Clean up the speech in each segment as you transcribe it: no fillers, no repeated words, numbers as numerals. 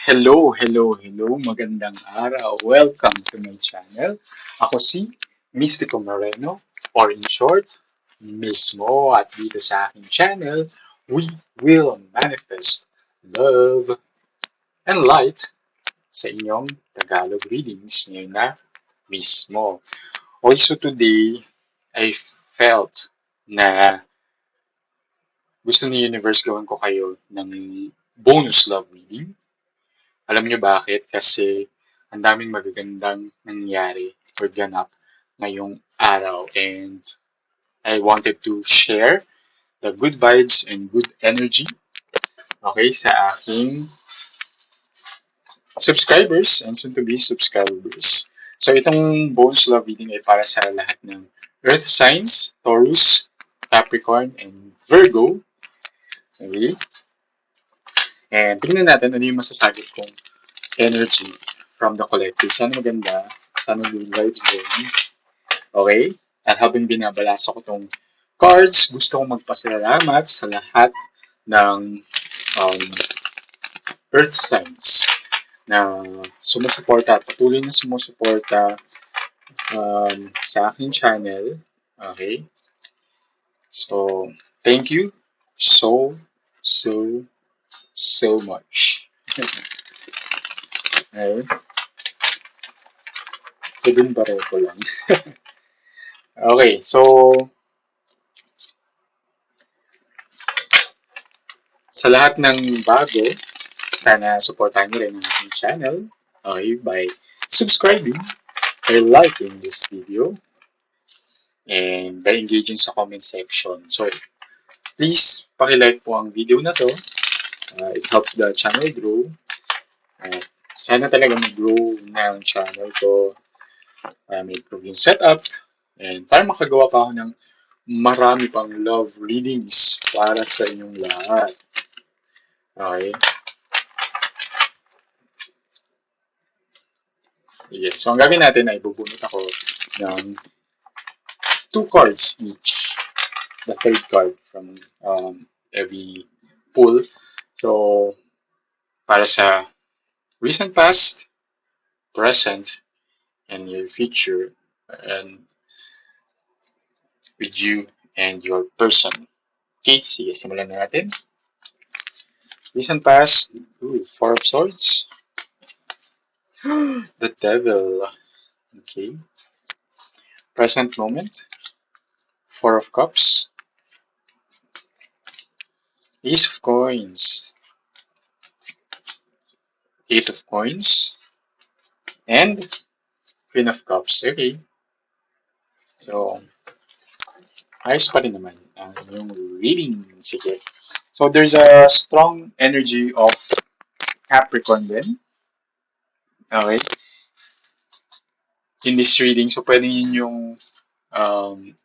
Hello. Magandang araw. Welcome to my channel. Ako si Mystico Moreno, or in short, Mismo. At dito sa aking channel, we will manifest love and light sa inyong Tagalog readings ngayon na mismo. Also today, I felt na gusto ni Universe gawin ko kayo ng bonus love reading. Alam niyo bakit? Kasi ang daming magagandang nangyari or ganap ngayong araw. And I wanted to share the good vibes and good energy, okay, sa aking subscribers and soon to be subscribers. So itong bonus love reading ay para sa lahat ng Earth signs, Taurus, Capricorn, and Virgo. Okay? And tingnan natin ano yung masasagot kong energy from the collective. Sana maganda. Sana good vibes din. Okay? At habang binabalasa ko tong cards, gusto kong magpasalamat sa lahat ng um, earth signs na sumusuporta at patuloy na sumusuporta sa aking channel. Okay? So, thank you so, so, so much. Okay? So, dun pareho ko lang. Okay, so, sa lahat ng bago, sana supportahan niyo rin ang aking channel, okay, by subscribing or liking this video and by engaging sa comment section. So, please pakilike po ang video na to. It helps the channel grow. Sana talaga mag-grow na ang channel ko para may improve yung setup and para makagawa pa ako ng marami pang love readings para sa inyong lahat. Okay? Sige. So, ang gagawin natin ay bubunot ako ng 2 cards each. The third card from every pull. So, para sa recent past, present, and your future, and with you and your person. Okay, sige, simulan na natin. Recent past, Four of Swords. The Devil. Okay. Present moment, Four of Cups. Ace of Coins. Eight of Coins. And Queen of Cups. Okay. So, ayos pa rin naman ang inyong reading. Sige. So, there's a strong energy of Capricorn din. Okay. In this reading, so pwede yun yung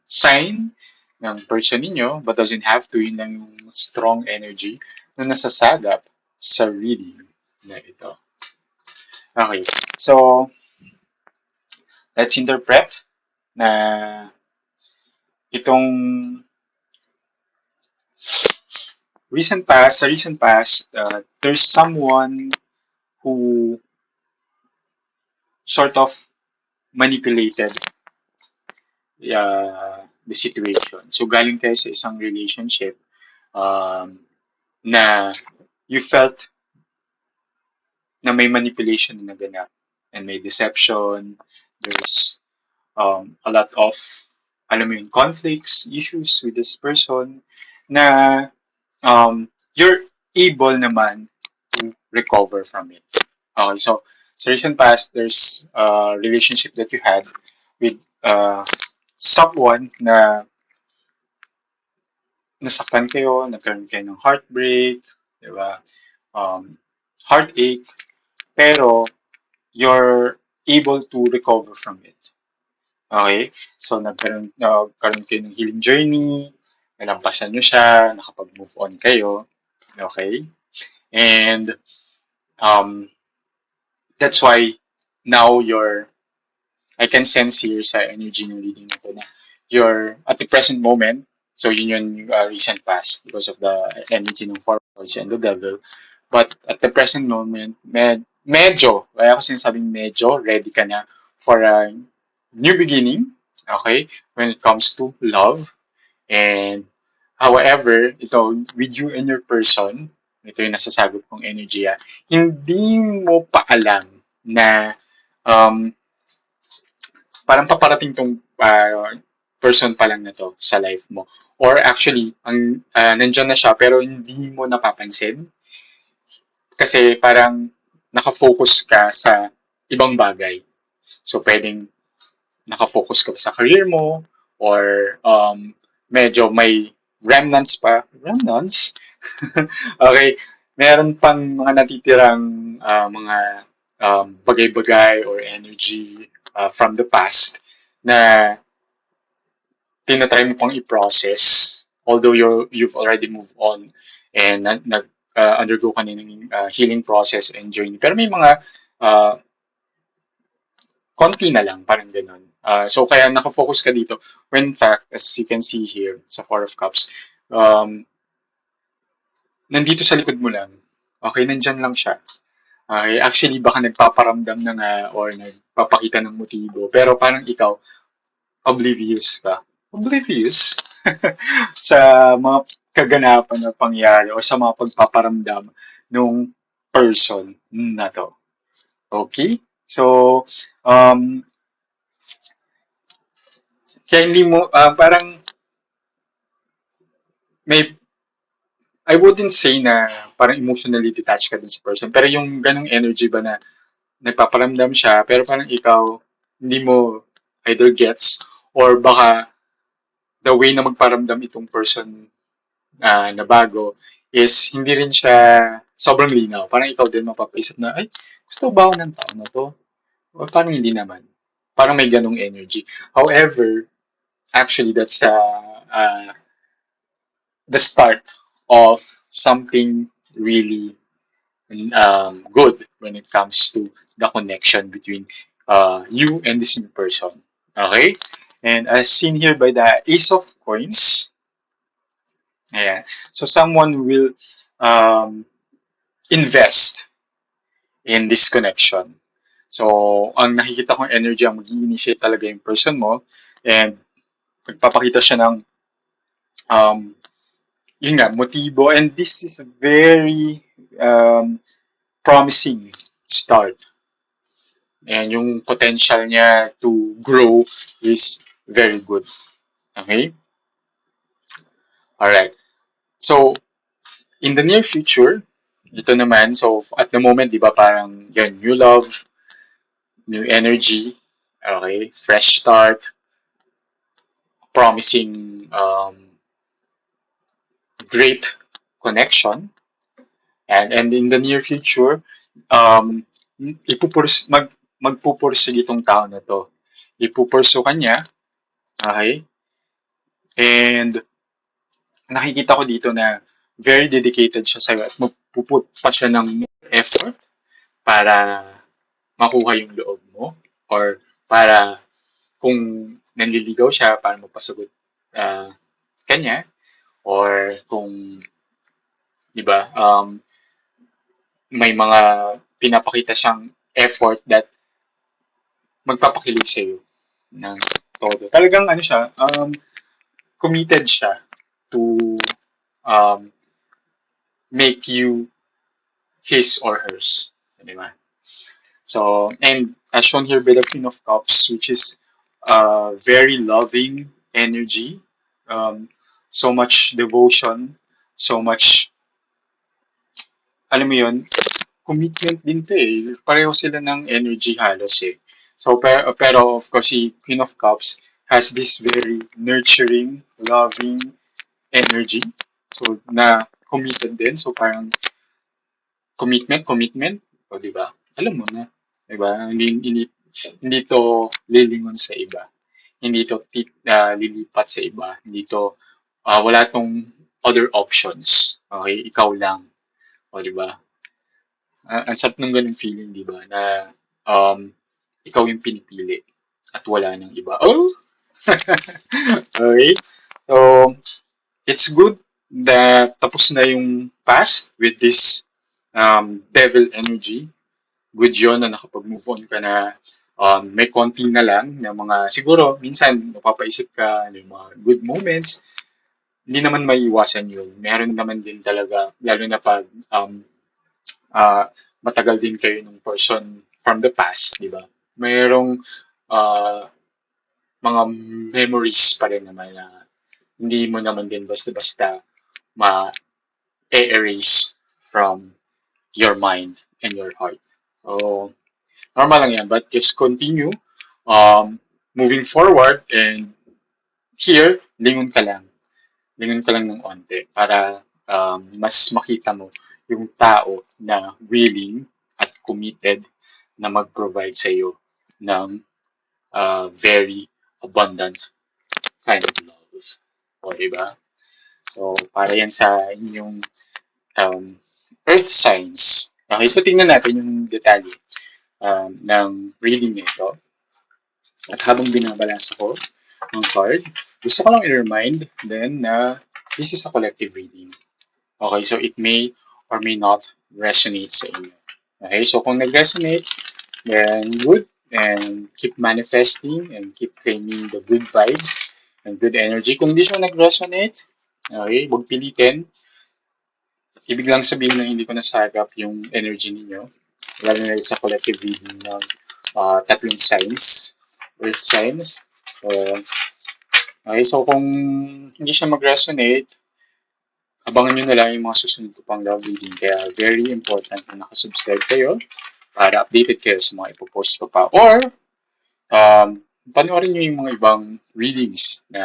sign ng person ninyo, but doesn't have to. Yun lang yung strong energy na nasasagap sa reading na ito. Okay. So, let's interpret na itong sa recent past, there's someone who sort of manipulated the situation. So, galing kayo sa isang relationship na you felt na may manipulation na naganap and may deception. There's a lot of, alam mo yun, conflicts, issues with this person na you're able naman to recover from it. So, sa recent past, there's a relationship that you had with someone na nasaktan kayo, nagkaroon kayo ng heartbreak, di ba? Heartache, pero you're able to recover from it. Okay? So, nagkaroon kayo ng healing journey, nalampasan nyo siya, nakapag-move on kayo. Okay? And that's why now I can sense here sa energy ng reading na to na you're at the present moment, so yun yung recent past because of the energy ng Four of Swords and the Devil. But at the present moment, kaya ko sinasabing medyo, ready ka na for a new beginning, okay, when it comes to love. And however, ito, with you and your person, ito yung nasasagot kong energy, hindi mo pa alam na um, parang paparating tong person pa lang na to sa life mo. Or actually, nandyan na siya pero hindi mo napapansin kasi parang nakafocus ka sa ibang bagay. So, pwedeng nakafocus ka sa career mo or medyo may remnants pa. Remnants? Okay. Meron pang mga natitirang mga bagay-bagay or energy from the past na tinatry mo pang i-process although you've already moved on and undergo ka na ng healing process and journey. Pero may mga uh, konti na lang, parang ganun. So, kaya nakafocus ka dito. When in fact, as you can see here sa Four of Cups, um, nandito sa likod mo lang. Okay, nandyan lang siya. Okay, actually, baka nagpaparamdam na nga or nagpapakita ng motibo. Pero parang ikaw, oblivious ka. Oblivious sa mga kaganapan na pangyari o sa mga pagpaparamdam nung person na to. Okay? So, um, kaya hindi mo, parang may, I wouldn't say na parang emotionally detached ka dun sa person. Pero yung ganong energy ba na nagpaparamdam siya, pero parang ikaw, hindi mo either gets or baka the way na magparamdam itong person na bago is hindi rin siya sobrang linaw. Parang ikaw din mapapaisip na, ay, gusto ba ako ng tao na to? O parang hindi naman. Parang may ganong energy. However, actually, that's the start of something really good when it comes to the connection between you and this new person. Okay? And as seen here by the Ace of Coins, ayan. So someone will um, invest in this connection. So, ang nakikita kong energy ang mag-initiate talaga yung person mo and magpapakita siya ng um, yun nga, motibo. And this is a very promising start. And yung potential niya to grow is very good. Okay? Alright. So, in the near future, ito naman, so at the moment, di ba parang yan, new love, new energy, okay, fresh start, promising great connection, and in the near future, um, magpupursu itong tao na to. Ipupursu kanya, okay, and nakikita ko dito na very dedicated siya sa'yo at magpuput pa siya ng effort para makuha yung loob mo or para kung nanliligaw siya para mapasagot uh, kanya or kung di ba may mga pinapakita siyang effort that magpapakilig sa iyo ng todo. Talagang ano siya, committed siya to um, make you his or hers. Di ba? So, and as shown here by the Queen of Cups, which is very loving energy, um, so much devotion, so much, alam mo yun, commitment din to eh. Pareho sila ng energy halos eh. So, pero of course, si Queen of Cups has this very nurturing, loving energy. So, na committed din. So, parang commitment. O, di ba? Alam mo na. Di ba? Hindi to lilingon sa iba. Hindi to lilipat sa iba. Hindi to, wala tong other options. Okay? Ikaw lang. O, di ba? Ang sarap ng ganung feeling, di ba? Na um, ikaw yung pinipili at wala nang iba. Oh! Okay? So, it's good that tapos na yung past with this devil energy. Good yun na nakapag-move on ka na, may konti na lang na mga siguro minsan napapaisip ka ng mga good moments, hindi naman maiiwasan yun. Meron naman din talaga, lalo na pag ah, matagal din kayo ng person from the past, di ba? Mayroong ah, mga memories pa rin naman na hindi mo naman din basta-basta ma-erase from your mind and your heart. So, normal lang yan, but just continue um, moving forward and here, lingon ka lang. Lingon ka lang ng onte para mas makita mo yung tao na willing at committed na mag-provide sa iyo ng very abundant kind of love. O, diba? So, para yan sa inyong um, earth signs. Okay, so tingnan natin yung detalye ng reading nito. At habang binabalance ako ng card, gusto ko lang i-remind then na this is a collective reading. Okay, so it may or may not resonate sa inyo. Okay, so kung nag-resonate, then good, and keep manifesting and keep claiming the good vibes and good energy. Kung di siya nag-resonate, okay, huwag pilitin. Ibig lang sabihin na hindi ko nasagap yung energy ninyo. Lalo na sa collective reading ng tatlong signs, earth signs. So, okay, so kung hindi siya mag-resonate, abangan nyo na lang yung mga susunod ko pang love reading. Kaya very important na nakasubscribe kayo para updated kayo sa mga ipopost ko pa. Or, panoorin nyo yung mga ibang readings na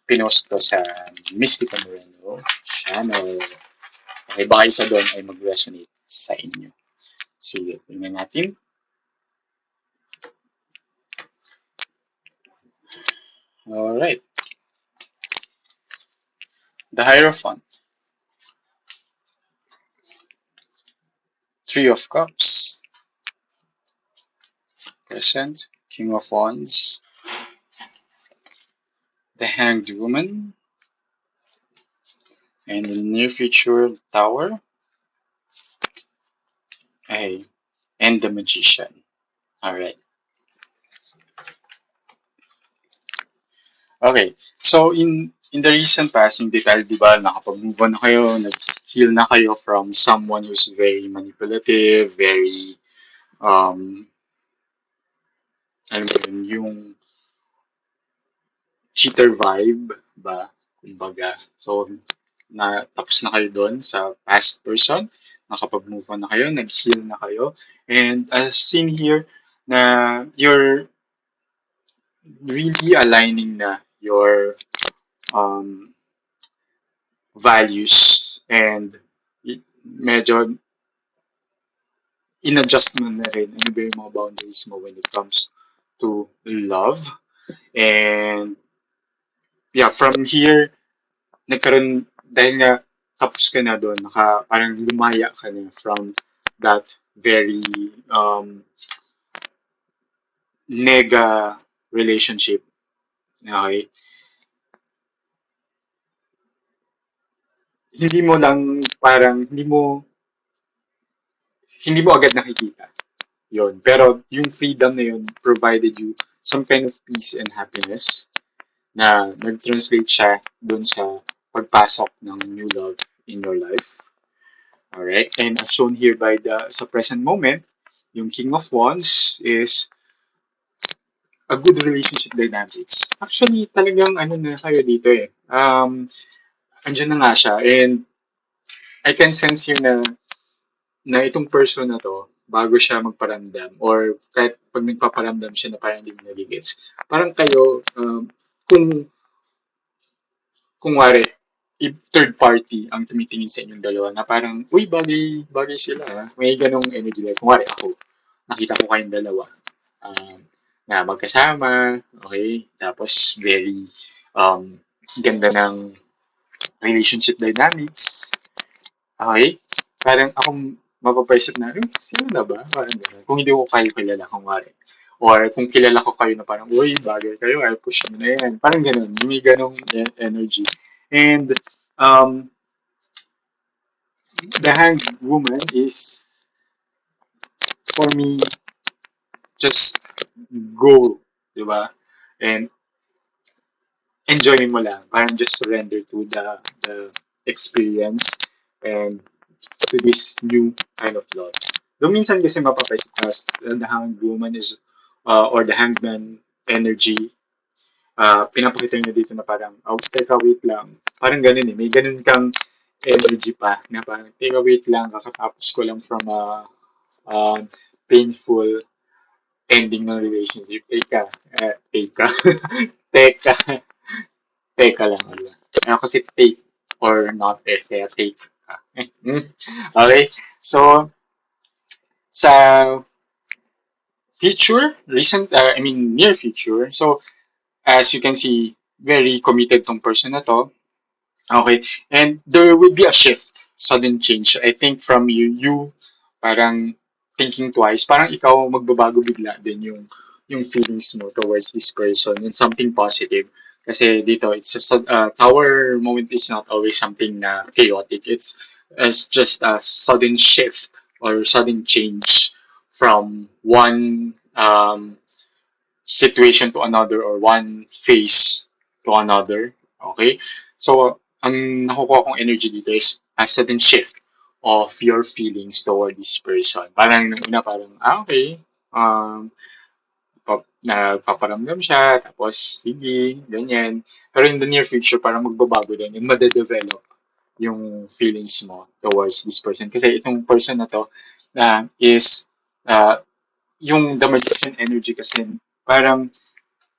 pinost ko sa Mystica Moreno channel. Okay, baka isa doon ay mag-resonate sa inyo. Sige, tingnan natin. Alright. The Hierophant. Three of Cups. Present. King of Wands. The Hanged Woman. And in the near future, the Tower. Okay. And the Magician. Alright. Okay. So, in the recent past, yung dahil di ba, nakapag-move on na kayo, nag-heal na kayo from someone who's very manipulative, very, alam mo yun, yung cheater vibe ba, kumbaga. So, tapos na kayo doon sa past person, nakapag-move on na kayo, nag-heal na kayo, and as seen here, na you're really aligning na your values and medyo in-adjust mo na rin ano ba yung mga boundaries mo when it comes to love. And yeah, from here, nagkaroon, dahil nga tapos ka na doon, parang lumaya ka na from that very nega relationship. Okay? Hindi mo lang, parang, hindi mo agad nakikita. Yun. Pero yung freedom na yun provided you some kind of peace and happiness na nag-translate siya dun sa pagpasok ng new love in your life. Alright? And as shown here by sa present moment, yung King of Wands is a good relationship dynamics. Actually, talagang ano na kayo dito eh. Andyan na nga siya. And I can sense here na itong person na to, bago siya magparamdam, or kahit pag nagpaparamdam siya na parang hindi mo nagigets, parang kayo, kung wari, third party ang tumitingin sa inyong dalawa na parang, uy, bagay sila. May ganong energy. Like, kung wari ako, nakita ko kayong dalawa. Na magkasama, okay? Tapos, very ganda ng relationship dynamics. Okay? Parang akong mapapaisip na, sino na ba? Parang gano'n. Kung hindi ko kayo kilala, kung wari. Or kung kilala ko kayo na parang, uy, bagay kayo, ay push mo na yan. Parang gano'n. May ganong energy. And, the hanged woman is, for me, just go, di ba? And enjoy mo lang. Parang just surrender to the experience and to this new kind of love. Though minsan kasi mapapaisip the hanged woman is, or the hangman energy, pinapakita niya dito na parang, oh, teka, wait lang. Parang ganun eh. May ganun kang energy pa na parang, teka, wait lang. Kakatapos ko lang from a painful ending ng relationship. Teka. Teka. Teka lang. Ano. Ano kasi take or not eh. Kaya take ka. Okay. So, sa near future. So, as you can see, very committed tong person na to. Okay. And there will be a shift, sudden change. I think from you parang thinking twice, parang ikaw magbabago bigla din yung feelings mo towards this person and something positive. Kasi dito, tower moment is not always something na chaotic. It's just a sudden shift or sudden change from one situation to another or one phase to another. Okay? So, ang nakukuha kong energy dito is a sudden shift of your feelings toward this person. Parang nung una, parang, okay, nagpaparamdam siya, tapos sige, ganyan. Pero in the near future, parang magbabago din and madedevelop yung feelings mo towards this person. Kasi itong person na to is uh, yung the magician energy kasi parang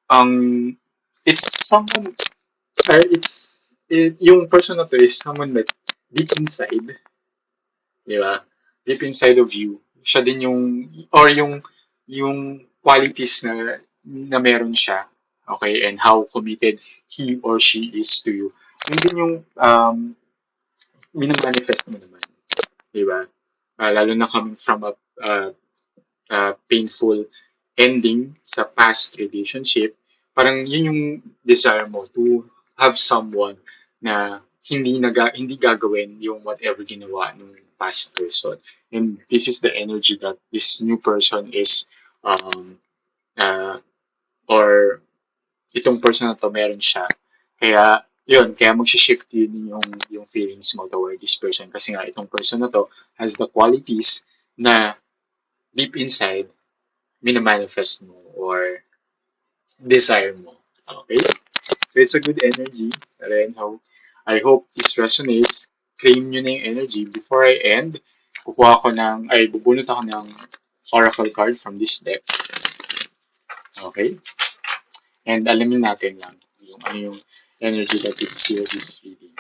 um, it's someone, yung person na to is someone like deep inside, di ba? Deep inside of you. Siya din yung qualities na meron siya. Okay? And how committed he or she is to you. Yun din yung minamanifest mo naman. Di ba? Lalo na coming from uh, painful ending sa past relationship, parang yun yung desire mo to have someone na hindi gagawin yung whatever ginawa ng past person. And this is the energy that this new person is um uh, or itong person na to meron siya. Kaya mag-shift yun yung feelings mo toward this person kasi nga itong person na to has the qualities na deep inside minamanifest mo or desire mo. Okay? So it's a good energy. And I hope this resonates. Claim nyo na yung energy. Before I end, bubunot ako ng oracle card from this deck. Okay? And alamin natin lang ano yung energy that it seals this reading.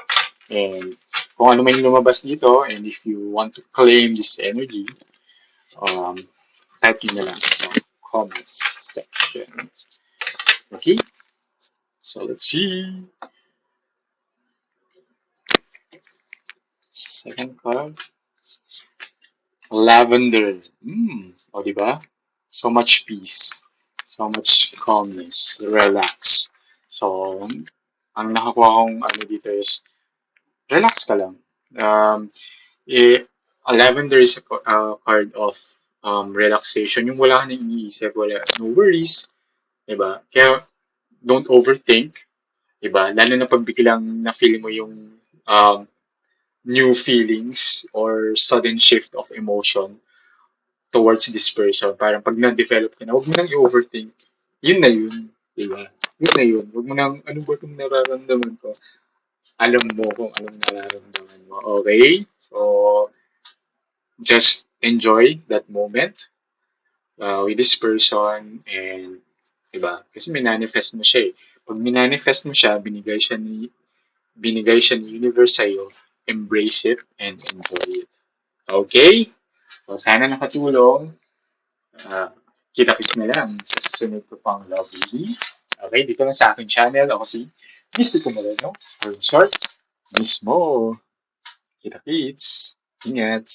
And kung ano man yung lumabas dito, and if you want to claim this energy, type nyo na lang sa comments section. Okay? So let's see. Second card. Lavender. O diba? So much peace. So much calmness. Relax. So, ang nakakuha kong dito is, relax ka lang. A lavender is a card of relaxation. Yung wala ka nang iniisip, no worries. Diba? Kaya, don't overthink. Diba? Lalo na pag biglang na-feel mo yung new feelings or sudden shift of emotion towards this person. Parang pag na-develop ka na, huwag mo nang i-overthink. Yun na yun. Diba? Yun na yun. Huwag mo nang, ano ba itong nararamdaman ko? Alam mo kung anong nararamdaman mo. Okay? So, just enjoy that moment with this person and, diba? Kasi minanifest mo siya eh. Pag minanifest mo siya, binigay siya ni universe sa'yo, embrace it and enjoy it. Okay? So, sana nakatulong. Kita-kits na lang sa susunod ko pang love reading. Okay, dito lang sa aking channel. Ako si Mystico Moreno. For short, mismo. Kita-kits. Ingat.